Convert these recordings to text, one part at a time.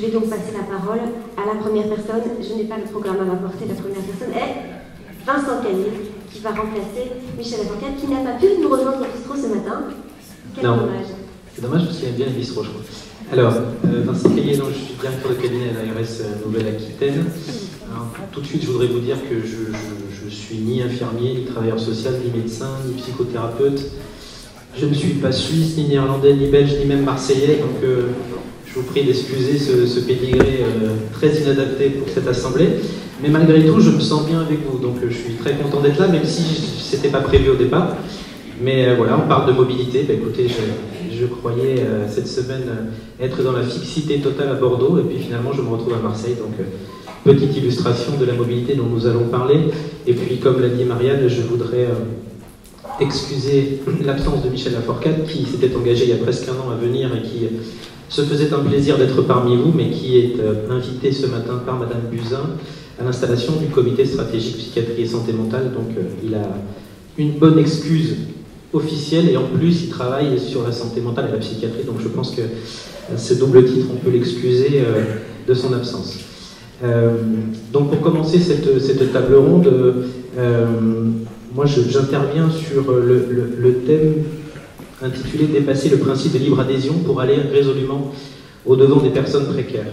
vais donc passer la parole à la première personne. Je n'ai pas le programme à m'apporter. La première personne est Vincent Caillé, qui va remplacer Michel Lafourcade, qui n'a pas pu nous rejoindre au bistrot ce matin. Quel dommage. C'est dommage parce qu'il aime bien les bistrots, je crois. Alors, Vincent Caillé, donc, je suis directeur de cabinet à l'ARS Nouvelle-Aquitaine. Tout de suite, je voudrais vous dire que je suis ni infirmier, ni travailleur social, ni médecin, ni psychothérapeute. Je ne suis pas suisse, ni néerlandais, ni belge, ni même marseillais, donc je vous prie d'excuser ce pédigré très inadapté pour cette assemblée. Mais malgré tout, je me sens bien avec vous, donc je suis très content d'être là, même si ce n'était pas prévu au départ. Mais voilà, on parle de mobilité. Bah, écoutez, je croyais cette semaine être dans la fixité totale à Bordeaux, et puis finalement je me retrouve à Marseille. Donc petite illustration de la mobilité dont nous allons parler. Et puis comme l'a dit Marianne, je voudrais excuser l'absence de Michel Lafourcade, qui s'était engagé il y a presque un an à venir et qui se faisait un plaisir d'être parmi vous, mais qui est invité ce matin par Madame Buzyn à l'installation du comité stratégique psychiatrie et santé mentale. Donc il a une bonne excuse officielle, et en plus il travaille sur la santé mentale et la psychiatrie, donc je pense que ce double titre, on peut l'excuser de son absence. Donc pour commencer cette table ronde, moi j'interviens sur le thème intitulé « Dépasser le principe de libre adhésion pour aller résolument au-devant des personnes précaires ».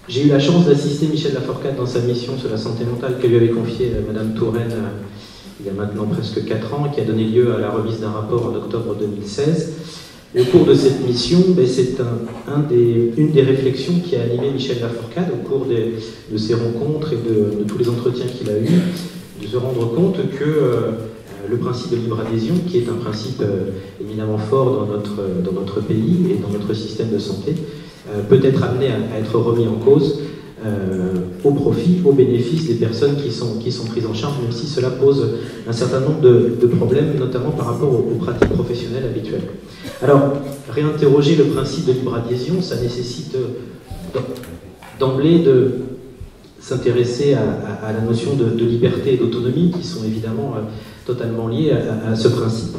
J'ai eu la chance d'assister Michel Lafourcade dans sa mission sur la santé mentale que lui avait confiée Madame Touraine il y a maintenant presque 4 ans, qui a donné lieu à la remise d'un rapport en octobre 2016. Au cours de cette mission, c'est une des réflexions qui a animé Michel Lafourcade au cours de ses rencontres et de tous les entretiens qu'il a eus, de se rendre compte que le principe de libre adhésion, qui est un principe éminemment fort dans notre pays et dans notre système de santé, peut être amené à être remis en cause au profit, au bénéfice des personnes qui sont prises en charge, même si cela pose un certain nombre de problèmes, notamment par rapport aux pratiques professionnelles habituelles. Alors, réinterroger le principe de libre adhésion, ça nécessite d'emblée de s'intéresser à la notion de liberté et d'autonomie, qui sont évidemment totalement liées à ce principe.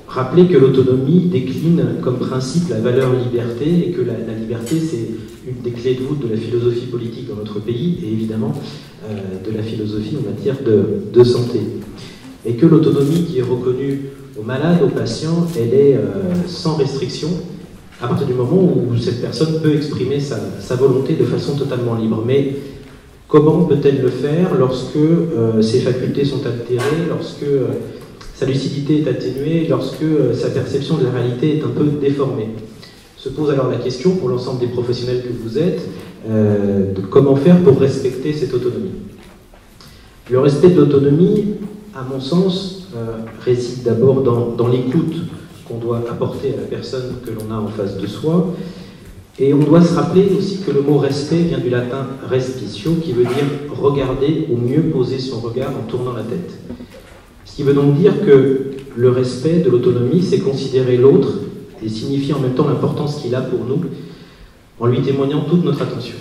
Rappeler que l'autonomie décline comme principe la valeur liberté, et que la liberté, c'est une des clés de voûte de la philosophie politique dans notre pays, et évidemment de la philosophie en matière de santé. Et que l'autonomie qui est reconnue aux malades, aux patients, elle est sans restriction à partir du moment où cette personne peut exprimer sa volonté de façon totalement libre. Mais comment peut-elle le faire lorsque ses facultés sont altérées, lorsque sa lucidité est atténuée, lorsque sa perception de la réalité est un peu déformée? Se pose alors la question, pour l'ensemble des professionnels que vous êtes, de comment faire pour respecter cette autonomie. Le respect de l'autonomie, à mon sens, réside d'abord dans l'écoute qu'on doit apporter à la personne que l'on a en face de soi. Et on doit se rappeler aussi que le mot respect vient du latin respitio, qui veut dire regarder ou mieux poser son regard en tournant la tête. Ce qui veut donc dire que le respect de l'autonomie, c'est considérer l'autre et signifier en même temps l'importance qu'il a pour nous, en lui témoignant toute notre attention.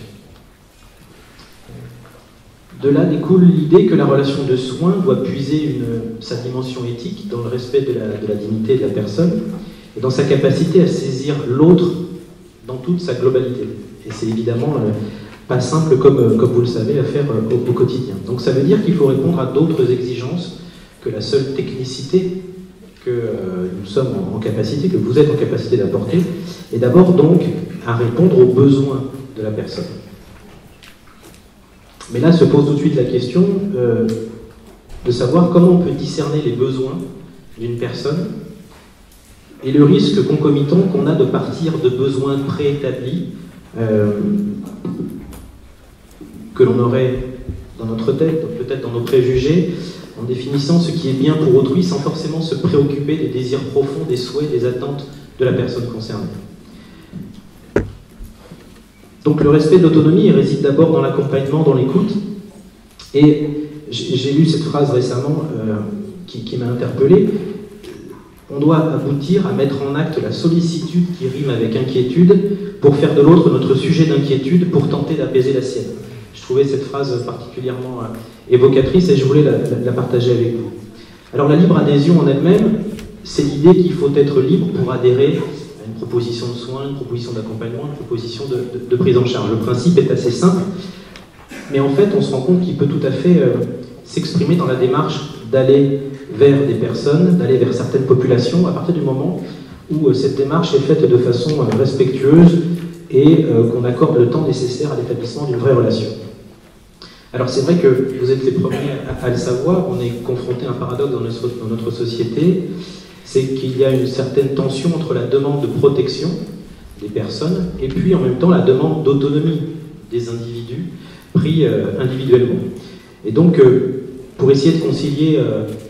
De là découle l'idée que la relation de soins doit puiser sa dimension éthique dans le respect de la dignité de la personne et dans sa capacité à saisir l'autre dans toute sa globalité. Et c'est évidemment pas simple, comme vous le savez, à faire au quotidien. Donc ça veut dire qu'il faut répondre à d'autres exigences que la seule technicité que nous sommes en capacité, que vous êtes en capacité d'apporter, et d'abord donc à répondre aux besoins de la personne. Mais là se pose tout de suite la question de savoir comment on peut discerner les besoins d'une personne et le risque concomitant qu'on a de partir de besoins préétablis que l'on aurait dans notre tête, peut-être dans nos préjugés, en définissant ce qui est bien pour autrui sans forcément se préoccuper des désirs profonds, des souhaits, des attentes de la personne concernée. Donc le respect de l'autonomie réside d'abord dans l'accompagnement, dans l'écoute. Et j'ai lu cette phrase récemment qui m'a interpellé. On doit aboutir à mettre en acte la sollicitude qui rime avec inquiétude pour faire de l'autre notre sujet d'inquiétude pour tenter d'apaiser la sienne. Je trouvais cette phrase particulièrement évocatrice et je voulais la partager avec vous. Alors la libre adhésion en elle-même, c'est l'idée qu'il faut être libre pour adhérer à une proposition de soins, une proposition d'accompagnement, une proposition de prise en charge. Le principe est assez simple, mais en fait, on se rend compte qu'il peut tout à fait s'exprimer dans la démarche d'aller vers des personnes, d'aller vers certaines populations, à partir du moment où cette démarche est faite de façon respectueuse et qu'on accorde le temps nécessaire à l'établissement d'une vraie relation. Alors c'est vrai que vous êtes les premiers à le savoir, on est confronté à un paradoxe dans notre société, c'est qu'il y a une certaine tension entre la demande de protection des personnes et puis en même temps la demande d'autonomie des individus pris individuellement. Et donc pour essayer de concilier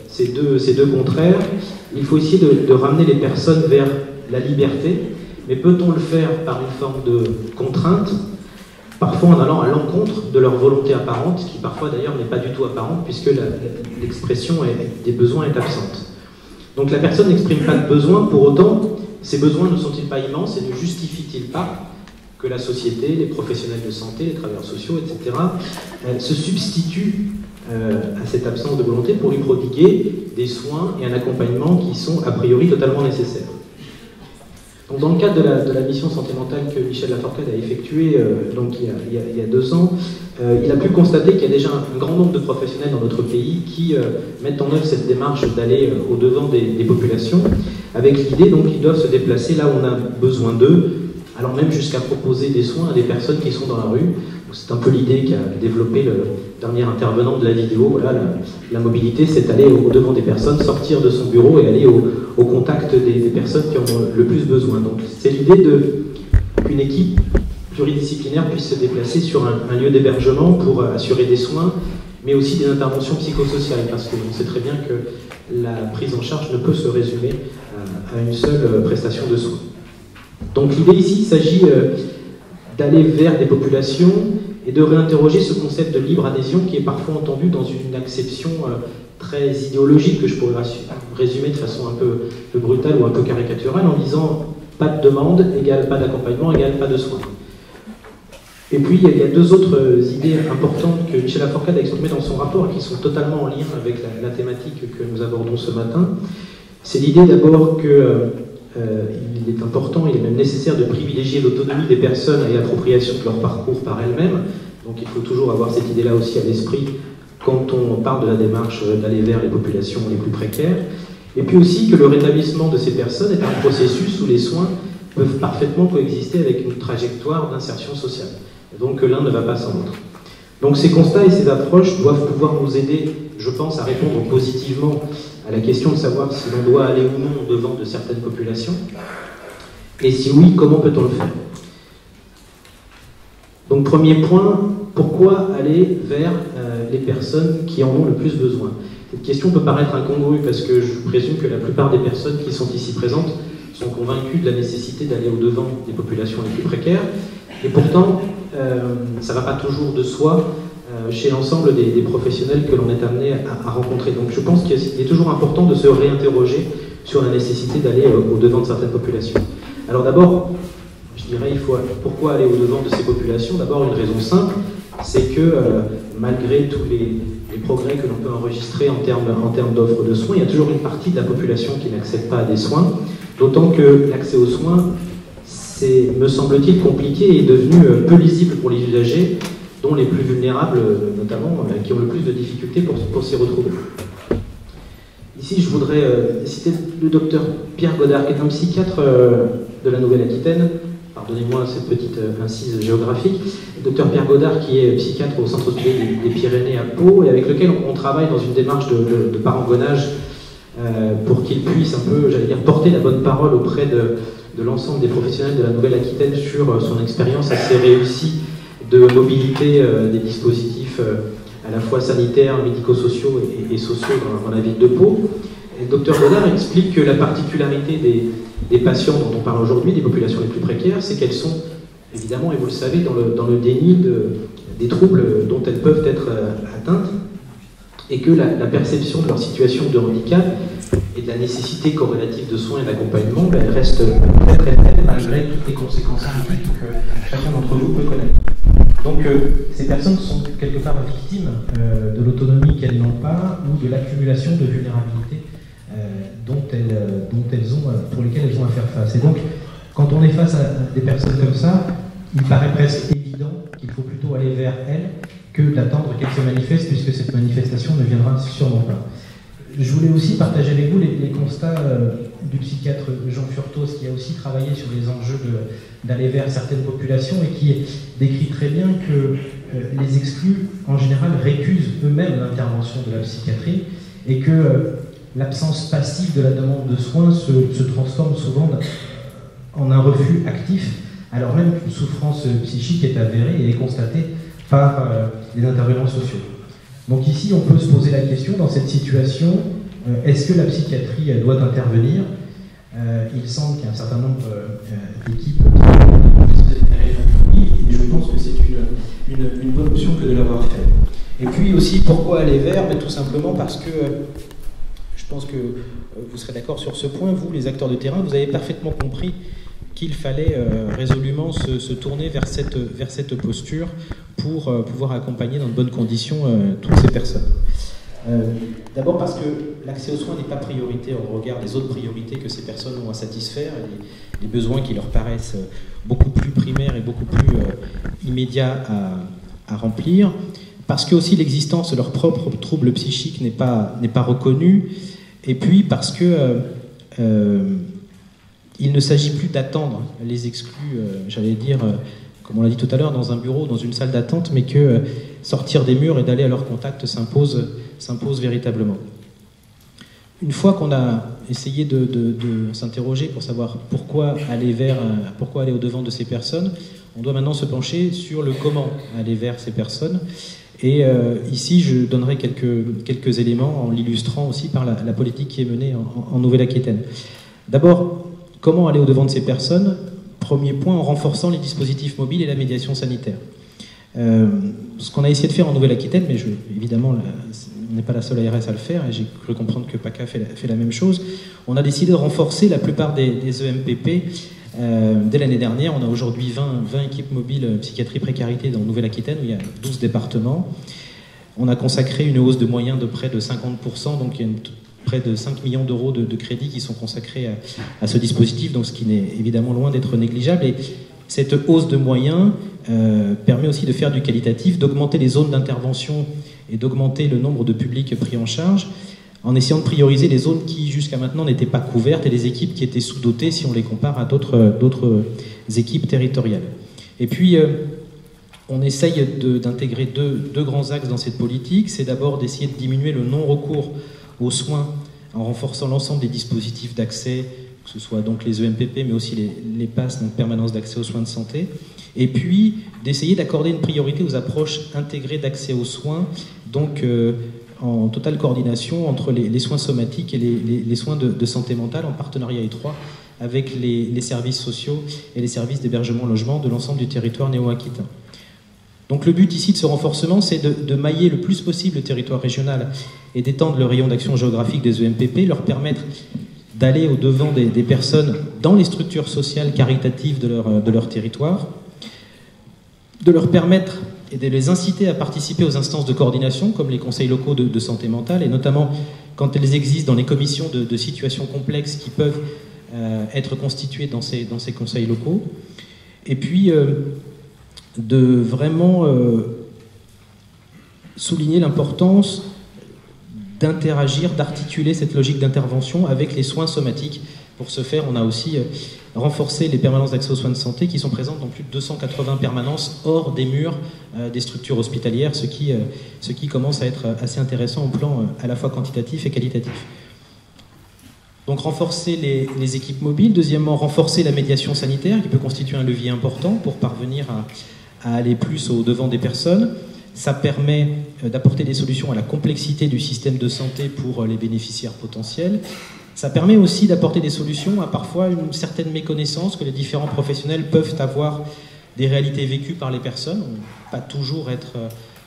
ces deux contraires, il faut essayer de ramener les personnes vers la liberté, mais peut-on le faire par une forme de contrainte, parfois en allant à l'encontre de leur volonté apparente, qui parfois d'ailleurs n'est pas du tout apparente, puisque l'expression des besoins est absente. Donc la personne n'exprime pas de besoin, pour autant, ces besoins ne sont-ils pas immenses et ne justifient-ils pas que la société, les professionnels de santé, les travailleurs sociaux, etc., se substituent à cette absence de volonté pour lui prodiguer des soins et un accompagnement qui sont a priori totalement nécessaires. Donc, dans le cadre de la mission santé mentale que Michel Laforcade a effectuée il y a 2 ans, il a pu constater qu'il y a déjà un grand nombre de professionnels dans notre pays qui mettent en œuvre cette démarche d'aller au-devant des populations, avec l'idée donc qu'ils doivent se déplacer là où on a besoin d'eux, alors même jusqu'à proposer des soins à des personnes qui sont dans la rue. C'est un peu l'idée qu'a développé le dernier intervenant de la vidéo. Voilà, la mobilité, c'est aller au-devant des personnes, sortir de son bureau et aller au contact des personnes qui en ont le plus besoin. Donc c'est l'idée qu'une équipe pluridisciplinaire puisse se déplacer sur un lieu d'hébergement pour assurer des soins, mais aussi des interventions psychosociales, parce qu'on sait très bien que la prise en charge ne peut se résumer à une seule prestation de soins. Donc l'idée ici, il s'agit d'aller vers des populations et de réinterroger ce concept de libre adhésion qui est parfois entendu dans une acception très idéologique que je pourrais résumer de façon un peu brutale ou un peu caricaturale en disant pas de demande égale pas d'accompagnement égale pas de soins. Et puis il y a 2 autres idées importantes que Michel Laforcade a exprimées dans son rapport et qui sont totalement en lien avec la thématique que nous abordons ce matin. C'est l'idée d'abord que il est important, il est même nécessaire de privilégier l'autonomie des personnes et l'appropriation de leur parcours par elles-mêmes. Donc il faut toujours avoir cette idée-là aussi à l'esprit quand on parle de la démarche d'aller vers les populations les plus précaires. Et puis aussi que le rétablissement de ces personnes est un processus où les soins peuvent parfaitement coexister avec une trajectoire d'insertion sociale. Et donc que l'un ne va pas sans l'autre. Donc ces constats et ces approches doivent pouvoir nous aider, je pense, à répondre positivement à la question de savoir si l'on doit aller ou non au-devant de certaines populations, et si oui, comment peut-on le faire? Donc premier point, pourquoi aller vers les personnes qui en ont le plus besoin? Cette question peut paraître incongrue, parce que je présume que la plupart des personnes qui sont ici présentes sont convaincues de la nécessité d'aller au-devant des populations les plus précaires, et pourtant, ça ne va pas toujours de soi chez l'ensemble des professionnels que l'on est amené à rencontrer. Donc je pense qu'il est toujours important de se réinterroger sur la nécessité d'aller au-devant de certaines populations. Alors d'abord, je dirais, pourquoi aller au-devant de ces populations? D'abord une raison simple, c'est que malgré tous les progrès que l'on peut enregistrer en termes d'offres de soins, il y a toujours une partie de la population qui n'accède pas à des soins, d'autant que l'accès aux soins, c'est, me semble-t-il, compliqué et devenu peu lisible pour les usagers, dont les plus vulnérables notamment, qui ont le plus de difficultés pour s'y retrouver. Ici, je voudrais citer le docteur Pierre Godard, qui est un psychiatre de la Nouvelle-Aquitaine. Pardonnez-moi cette petite incise géographique. Le docteur Pierre Godard, qui est psychiatre au Centre hospitalier des Pyrénées à Pau, et avec lequel on travaille dans une démarche de parangonnage pour qu'il puisse un peu, j'allais dire, porter la bonne parole auprès de l'ensemble des professionnels de la Nouvelle-Aquitaine sur son expérience assez réussie de mobilité des dispositifs à la fois sanitaires, médico-sociaux et sociaux dans la ville de Pau. Et le docteur Godard explique que la particularité des patients dont on parle aujourd'hui, des populations les plus précaires, c'est qu'elles sont, évidemment, et vous le savez, dans le déni des troubles dont elles peuvent être atteintes, et que la perception de leur situation de handicap et de la nécessité corrélative de soins et d'accompagnement, elle reste très faible malgré toutes les conséquences critiques que chacun d'entre vous peut connaître. Donc ces personnes sont quelque part victimes de l'autonomie qu'elles n'ont pas ou de l'accumulation de vulnérabilités pour lesquelles elles ont à faire face. Et donc, Quand on est face à des personnes comme ça, il paraît presque évident qu'il faut plutôt aller vers elles que d'attendre qu'elles se manifestent, puisque cette manifestation ne viendra sûrement pas. Je voulais aussi partager avec vous les constats du psychiatre Jean Furtos, qui a aussi travaillé sur les enjeux d'aller vers certaines populations et qui décrit très bien que les exclus, en général, récusent eux-mêmes l'intervention de la psychiatrie et que l'absence passive de la demande de soins se transforme souvent en un refus actif, alors même qu'une souffrance psychique est avérée et est constatée par les intervenants sociaux. Donc ici, on peut se poser la question, dans cette situation, est-ce que la psychiatrie doit intervenir? Il semble qu'il y a un certain nombre d'équipes et je pense que c'est une bonne option que de l'avoir fait. Et puis aussi, pourquoi aller vers? Tout simplement parce que je pense que vous serez d'accord sur ce point, vous, les acteurs de terrain, vous avez parfaitement compris qu'il fallait résolument se tourner vers cette posture pour pouvoir accompagner dans de bonnes conditions toutes ces personnes. D'abord parce que l'accès aux soins n'est pas priorité au regard des autres priorités que ces personnes ont à satisfaire, et les besoins qui leur paraissent beaucoup plus primaires et beaucoup plus immédiats à remplir. Parce que aussi l'existence de leurs propres troubles psychiques n'est pas reconnue, et puis parce que il ne s'agit plus d'attendre les exclus, j'allais dire, comme on l'a dit tout à l'heure, dans un bureau, dans une salle d'attente, mais que sortir des murs et d'aller à leur contact s'impose véritablement. Une fois qu'on a essayé de s'interroger pour savoir pourquoi aller au-devant de ces personnes, on doit maintenant se pencher sur le comment aller vers ces personnes. Et ici, je donnerai quelques éléments en l'illustrant aussi par la politique qui est menée en Nouvelle-Aquitaine. D'abord, comment aller au-devant de ces personnes? Premier point, en renforçant les dispositifs mobiles et la médiation sanitaire. Ce qu'on a essayé de faire en Nouvelle-Aquitaine, mais évidemment, on n'est pas la seule ARS à le faire, et j'ai cru comprendre que PACA fait la même chose. On a décidé de renforcer la plupart des EMPP. Dès l'année dernière, on a aujourd'hui 20 équipes mobiles psychiatrie précarité dans Nouvelle-Aquitaine, où il y a 12 départements. On a consacré une hausse de moyens de près de 50%, donc il y a près de 5 millions d'euros de crédits qui sont consacrés à ce dispositif, donc ce qui n'est évidemment loin d'être négligeable. Et cette hausse de moyens permet aussi de faire du qualitatif, d'augmenter les zones d'intervention et d'augmenter le nombre de publics pris en charge, en essayant de prioriser les zones qui jusqu'à maintenant n'étaient pas couvertes et les équipes qui étaient sous-dotées si on les compare à d'autres équipes territoriales. Et puis, on essaye d'intégrer deux grands axes dans cette politique. C'est d'abord d'essayer de diminuer le non-recours aux soins en renforçant l'ensemble des dispositifs d'accès, que ce soit donc les EMPP, mais aussi les PASS, donc permanence d'accès aux soins de santé, et puis d'essayer d'accorder une priorité aux approches intégrées d'accès aux soins, donc en totale coordination entre les soins somatiques et les soins de santé mentale, en partenariat étroit avec les services sociaux et les services d'hébergement-logement de l'ensemble du territoire néo-aquitain. Donc le but ici de ce renforcement, c'est de mailler le plus possible le territoire régional et d'étendre le rayon d'action géographique des EMPP, leur permettre d'aller au-devant des personnes dans les structures sociales caritatives de leur territoire, de leur permettre et de les inciter à participer aux instances de coordination, comme les conseils locaux de santé mentale, et notamment quand elles existent dans les commissions de situations complexes qui peuvent être constituées dans ces conseils locaux. Et puis de vraiment souligner l'importance d'interagir, d'articuler cette logique d'intervention avec les soins somatiques. Pour ce faire, on a aussi renforcé les permanences d'accès aux soins de santé qui sont présentes dans plus de 280 permanences hors des murs des structures hospitalières, ce qui commence à être assez intéressant au plan à la fois quantitatif et qualitatif. Donc renforcer les équipes mobiles. Deuxièmement, renforcer la médiation sanitaire qui peut constituer un levier important pour parvenir à aller plus au-devant des personnes. Ça permet d'apporter des solutions à la complexité du système de santé pour les bénéficiaires potentiels. Ça permet aussi d'apporter des solutions à parfois une certaine méconnaissance que les différents professionnels peuvent avoir des réalités vécues par les personnes. On ne peut pas toujours être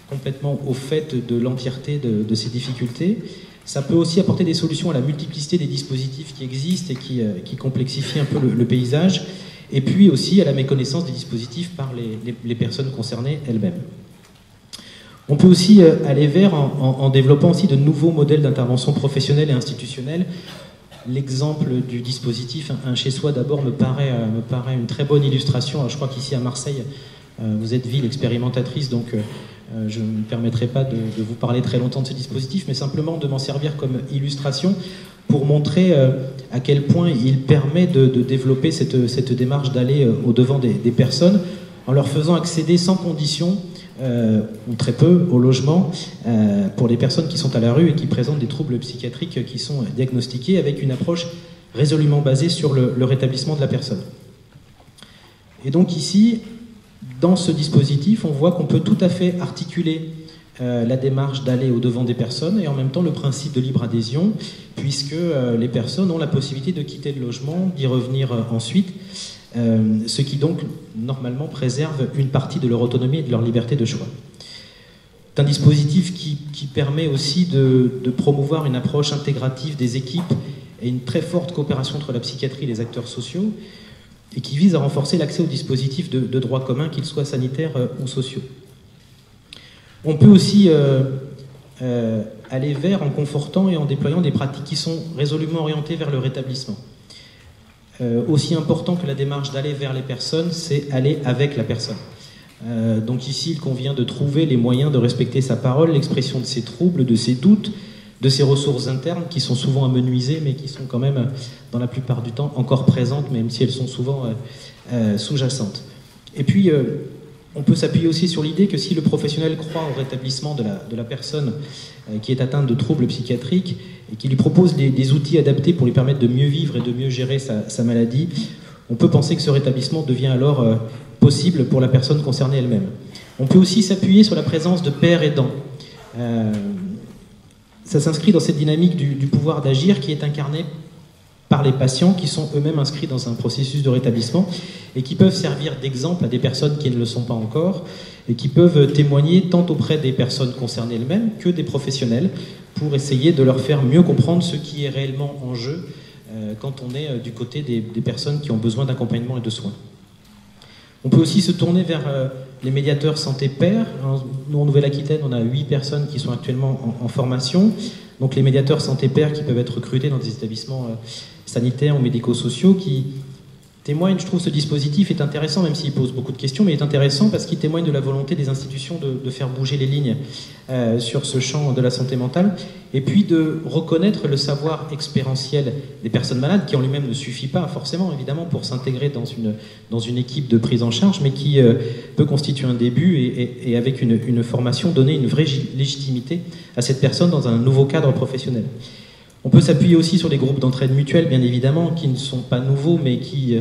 complètement au fait de l'entièreté de ces difficultés. Ça peut aussi apporter des solutions à la multiplicité des dispositifs qui existent et qui complexifient un peu le paysage. Et puis aussi à la méconnaissance des dispositifs par les personnes concernées elles-mêmes. On peut aussi aller vers, en développant aussi de nouveaux modèles d'intervention professionnelle et institutionnelle, l'exemple du dispositif, un chez-soi d'abord me paraît une très bonne illustration. Alors, je crois qu'ici à Marseille, vous êtes ville expérimentatrice, donc je ne me permettrai pas de vous parler très longtemps de ce dispositif, mais simplement de m'en servir comme illustration pour montrer à quel point il permet de développer cette démarche d'aller au-devant des personnes en leur faisant accéder sans condition, ou très peu, au logement pour les personnes qui sont à la rue et qui présentent des troubles psychiatriques qui sont diagnostiqués avec une approche résolument basée sur le rétablissement de la personne. Et donc ici, dans ce dispositif, on voit qu'on peut tout à fait articuler la démarche d'aller au-devant des personnes et en même temps le principe de libre adhésion, puisque les personnes ont la possibilité de quitter le logement, d'y revenir ensuite, ce qui donc normalement préserve une partie de leur autonomie et de leur liberté de choix. C'est un dispositif qui permet aussi de promouvoir une approche intégrative des équipes et une très forte coopération entre la psychiatrie et les acteurs sociaux, et qui vise à renforcer l'accès aux dispositifs de droit commun, qu'ils soient sanitaires ou sociaux. On peut aussi aller vers en confortant et en déployant des pratiques qui sont résolument orientées vers le rétablissement. Aussi important que la démarche d'aller vers les personnes, c'est aller avec la personne. Donc ici, il convient de trouver les moyens de respecter sa parole, l'expression de ses troubles, de ses doutes, de ses ressources internes qui sont souvent amenuisées, mais qui sont quand même, dans la plupart du temps, encore présentes, même si elles sont souvent sous-jacentes. Et puis, on peut s'appuyer aussi sur l'idée que si le professionnel croit au rétablissement de la personne qui est atteinte de troubles psychiatriques et qui lui propose des outils adaptés pour lui permettre de mieux vivre et de mieux gérer sa maladie, on peut penser que ce rétablissement devient alors possible pour la personne concernée elle-même. On peut aussi s'appuyer sur la présence de pairs aidants. Ça s'inscrit dans cette dynamique du pouvoir d'agir qui est incarnée par les patients qui sont eux-mêmes inscrits dans un processus de rétablissement et qui peuvent servir d'exemple à des personnes qui ne le sont pas encore et qui peuvent témoigner tant auprès des personnes concernées elles-mêmes que des professionnels pour essayer de leur faire mieux comprendre ce qui est réellement en jeu quand on est du côté des personnes qui ont besoin d'accompagnement et de soins. On peut aussi se tourner vers les médiateurs santé-pairs. Nous, en Nouvelle-Aquitaine, on a 8 personnes qui sont actuellement en formation. Donc les médiateurs santé-pairs qui peuvent être recrutés dans des établissements sanitaires ou médico-sociaux qui témoignent, je trouve ce dispositif est intéressant, même s'il pose beaucoup de questions, mais il est intéressant parce qu'il témoigne de la volonté des institutions de faire bouger les lignes sur ce champ de la santé mentale, et puis de reconnaître le savoir expérientiel des personnes malades, qui en lui-même ne suffit pas forcément, évidemment, pour s'intégrer dans une équipe de prise en charge, mais qui peut constituer un début et avec une formation, donner une vraie légitimité à cette personne dans un nouveau cadre professionnel. On peut s'appuyer aussi sur les groupes d'entraide mutuelle, bien évidemment, qui ne sont pas nouveaux, mais qui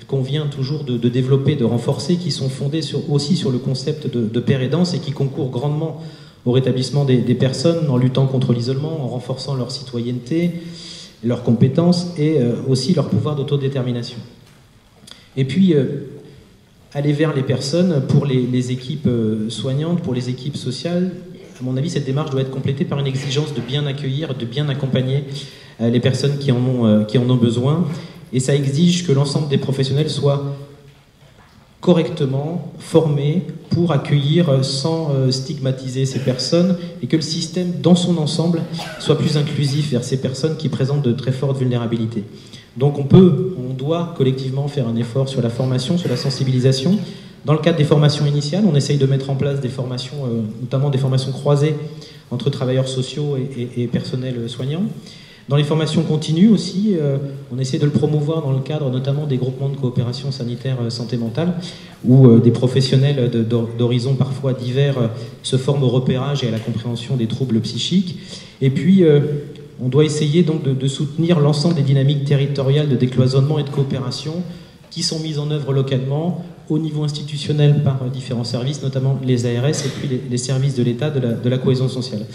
convient toujours de développer, de renforcer, qui sont fondés aussi sur le concept de pair aidance et qui concourent grandement au rétablissement des personnes en luttant contre l'isolement, en renforçant leur citoyenneté, leurs compétences et aussi leur pouvoir d'autodétermination. Et puis, aller vers les personnes pour les équipes soignantes, pour les équipes sociales. À mon avis, cette démarche doit être complétée par une exigence de bien accueillir, de bien accompagner les personnes qui en ont besoin. Et ça exige que l'ensemble des professionnels soient correctement formés pour accueillir sans stigmatiser ces personnes et que le système, dans son ensemble, soit plus inclusif vers ces personnes qui présentent de très fortes vulnérabilités. Donc on doit collectivement faire un effort sur la formation, sur la sensibilisation. Dans le cadre des formations initiales, on essaye de mettre en place des formations, notamment des formations croisées entre travailleurs sociaux et personnel soignant. Dans les formations continues aussi, on essaie de le promouvoir dans le cadre notamment des groupements de coopération sanitaire santé mentale, où des professionnels d'horizons parfois divers se forment au repérage et à la compréhension des troubles psychiques. Et puis, on doit essayer donc de soutenir l'ensemble des dynamiques territoriales de décloisonnement et de coopération qui sont mises en œuvre localement, au niveau institutionnel par différents services, notamment les ARS et puis les services de l'État de la cohésion sociale.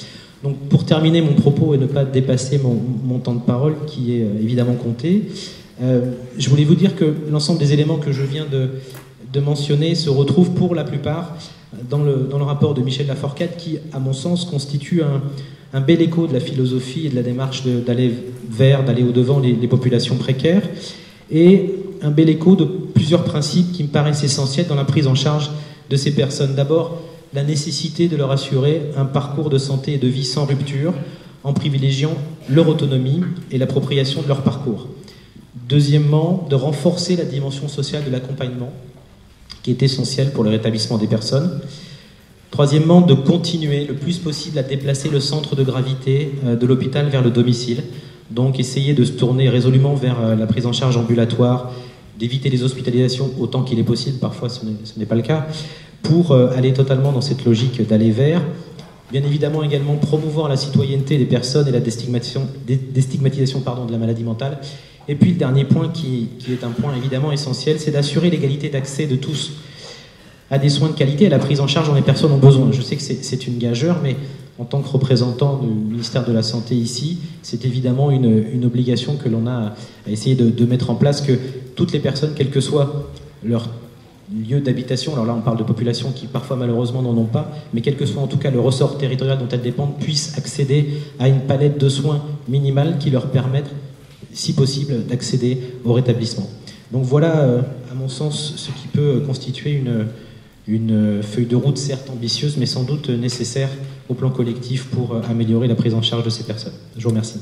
Donc pour terminer mon propos et ne pas dépasser mon temps de parole qui est évidemment compté, je voulais vous dire que l'ensemble des éléments que je viens de mentionner se retrouvent pour la plupart dans le rapport de Michel Laforcade qui, à mon sens, constitue un bel écho de la philosophie et de la démarche d'aller au-devant les populations précaires et un bel écho de plusieurs principes qui me paraissent essentiels dans la prise en charge de ces personnes. D'abord, la nécessité de leur assurer un parcours de santé et de vie sans rupture, en privilégiant leur autonomie et l'appropriation de leur parcours. Deuxièmement, de renforcer la dimension sociale de l'accompagnement, qui est essentielle pour le rétablissement des personnes. Troisièmement, de continuer le plus possible à déplacer le centre de gravité de l'hôpital vers le domicile. Donc essayer de se tourner résolument vers la prise en charge ambulatoire, d'éviter les hospitalisations autant qu'il est possible, parfois ce n'est pas le cas, pour aller totalement dans cette logique d'aller vers. Bien évidemment également promouvoir la citoyenneté des personnes et la déstigmatisation de la maladie mentale. Et puis le dernier point qui est un point évidemment essentiel, c'est d'assurer l'égalité d'accès de tous à des soins de qualité, à la prise en charge dont les personnes ont besoin. Je sais que c'est une gageure, mais en tant que représentant du ministère de la Santé ici, c'est évidemment une obligation que l'on a à essayer de mettre en place, que toutes les personnes, quel que soit leur lieu d'habitation, alors là on parle de populations qui parfois malheureusement n'en ont pas, mais quel que soit en tout cas le ressort territorial dont elles dépendent, puissent accéder à une palette de soins minimale qui leur permettent, si possible, d'accéder au rétablissement. Donc voilà, à mon sens, ce qui peut constituer une feuille de route certes ambitieuse, mais sans doute nécessaire au plan collectif pour améliorer la prise en charge de ces personnes. Je vous remercie.